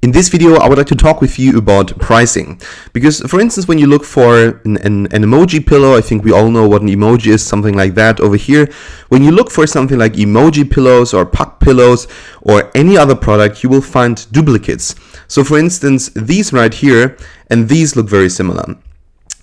In this video, I would like to talk with you about pricing. Because, for instance, when you look for an emoji pillow, I think we all know what an emoji is, something like that over here. When you look for something like emoji pillows or puck pillows or any other product, you will find duplicates. So, for instance, these right here and these look very similar.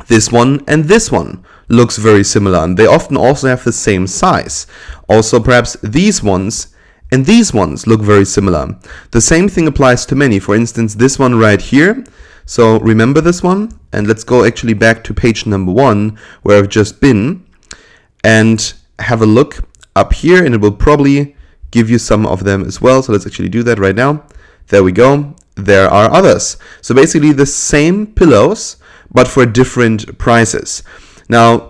This one and this one looks very similar, and they often also have the same size. Also, perhaps these ones and these ones look very similar. The same thing applies to many. For instance, this one right here. So remember this one, and let's go actually back to page number 1 where I've just been and have a look up here, and it will probably give you some of them as well. So let's actually do that right now. There we go. There are others. So basically the same pillows, but for different prices. Now,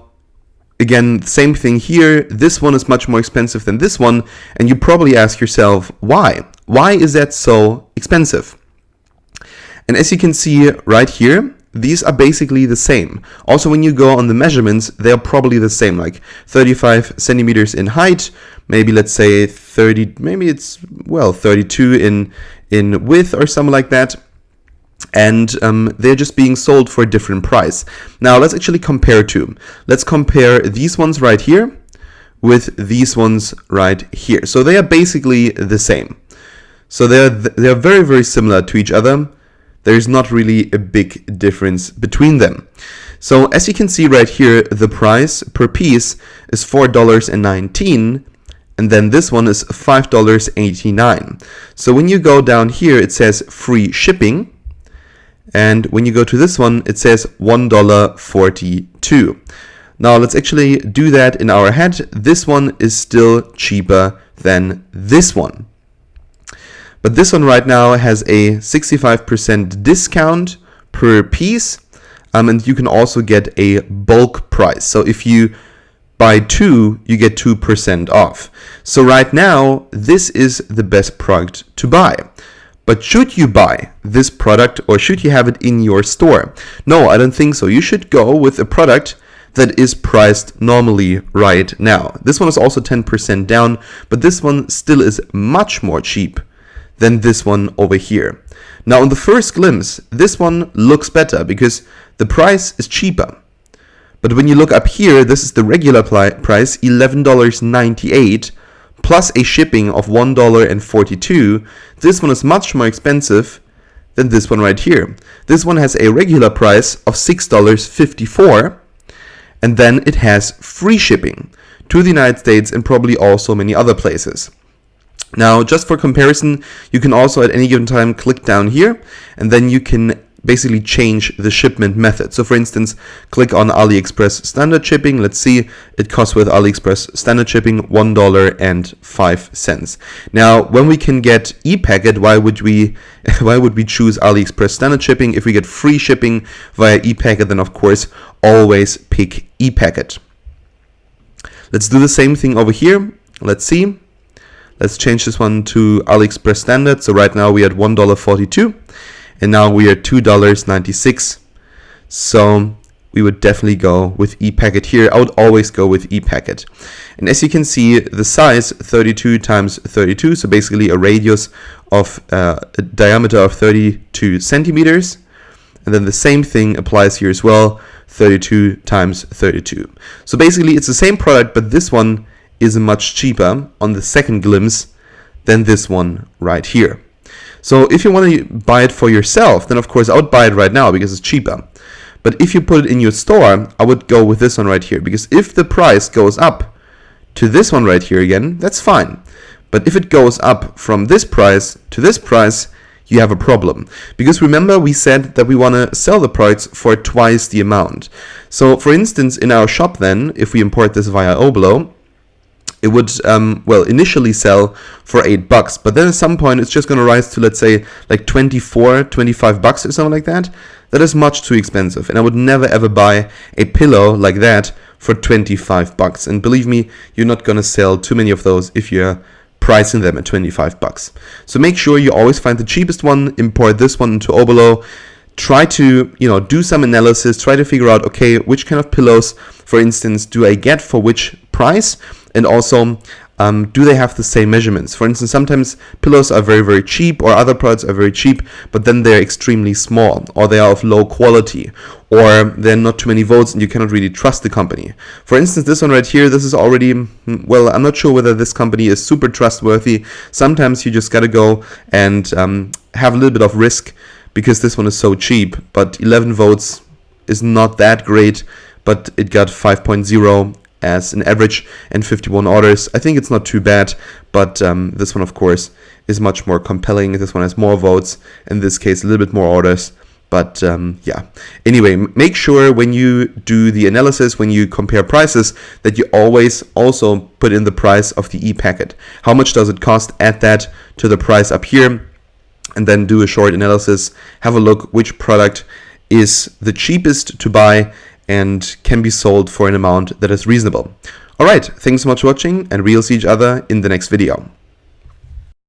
again, same thing here. This one is much more expensive than this one, and you probably ask yourself, why? Why is that so expensive? And as you can see right here, these are basically the same. Also, when you go on the measurements, they're probably the same, like 35 centimeters in height, maybe let's say 30, maybe it's, well, 32 in width or something like that. And they're just being sold for a different price. Now let's actually compare two. Let's compare these ones right here with these ones right here. So they are basically the same. So they're very, very similar to each other. There's not really a big difference between them. So as you can see right here, the price per piece is $4.19. And then this one is $5.89. So when you go down here, it says free shipping. And when you go to this one, it says $1.42. Now let's actually do that in our head. This one is still cheaper than this one. But this one right now has a 65% discount per piece. And you can also get a bulk price. So if you buy 2, you get 2% off. So right now, this is the best product to buy. But should you buy this product, or should you have it in your store? No, I don't think so. You should go with a product that is priced normally right now. This one is also 10% down, but this one still is much more cheap than this one over here. Now, on the first glimpse, this one looks better because the price is cheaper. But when you look up here, this is the regular price, $11.98. plus a shipping of $1.42, this one is much more expensive than this one right here. This one has a regular price of $6.54, and then it has free shipping to the United States and probably also many other places. Now, just for comparison, you can also at any given time click down here, and then you can basically change the shipment method. So for instance, click on Aliexpress standard shipping. Let's see, it costs with Aliexpress standard shipping $1.05. Now, when we can get ePacket, why would we choose Aliexpress standard shipping? If we get free shipping via ePacket, then of course always pick ePacket. Let's do the same thing over here. Let's see. Let's change this one to Aliexpress standard. So right now we are at $1.42. And now we are $2.96. So we would definitely go with ePacket here. I would always go with ePacket. And as you can see, the size 32 times 32. So basically a radius of a diameter of 32 centimeters. And then the same thing applies here as well. 32 times 32. So basically it's the same product, but this one is much cheaper on the second glimpse than this one right here. So if you want to buy it for yourself, then of course I would buy it right now because it's cheaper. But if you put it in your store, I would go with this one right here. Because if the price goes up to this one right here again, that's fine. But if it goes up from this price to this price, you have a problem. Because remember, we said that we want to sell the products for twice the amount. So for instance, in our shop then, if we import this via Oblo, it would, initially sell for $8, but then at some point it's just going to rise to, let's say, like $25 or something like that. That is much too expensive, and I would never ever buy a pillow like that for $25. And believe me, you're not going to sell too many of those if you're pricing them at $25. So make sure you always find the cheapest one, import this one into Oblo. Try to, do some analysis, try to figure out, okay, which kind of pillows, for instance, do I get for which price? And also, do they have the same measurements? For instance, sometimes pillows are very, very cheap, or other products are very cheap, but then they're extremely small, or they are of low quality, or there are not too many votes and you cannot really trust the company. For instance, this one right here, this is already, well, I'm not sure whether this company is super trustworthy. Sometimes you just got to go and have a little bit of risk, because this one is so cheap, but 11 votes is not that great, but it got 5.0 as an average and 51 orders. I think it's not too bad, but this one, of course, is much more compelling. This one has more votes, in this case, a little bit more orders. But yeah, anyway, make sure when you do the analysis, when you compare prices, that you always also put in the price of the e-packet. How much does it cost? Add that to the price up here, and then do a short analysis. Have a look which product is the cheapest to buy and can be sold for an amount that is reasonable. All right, thanks so much for watching, and we'll see each other in the next video.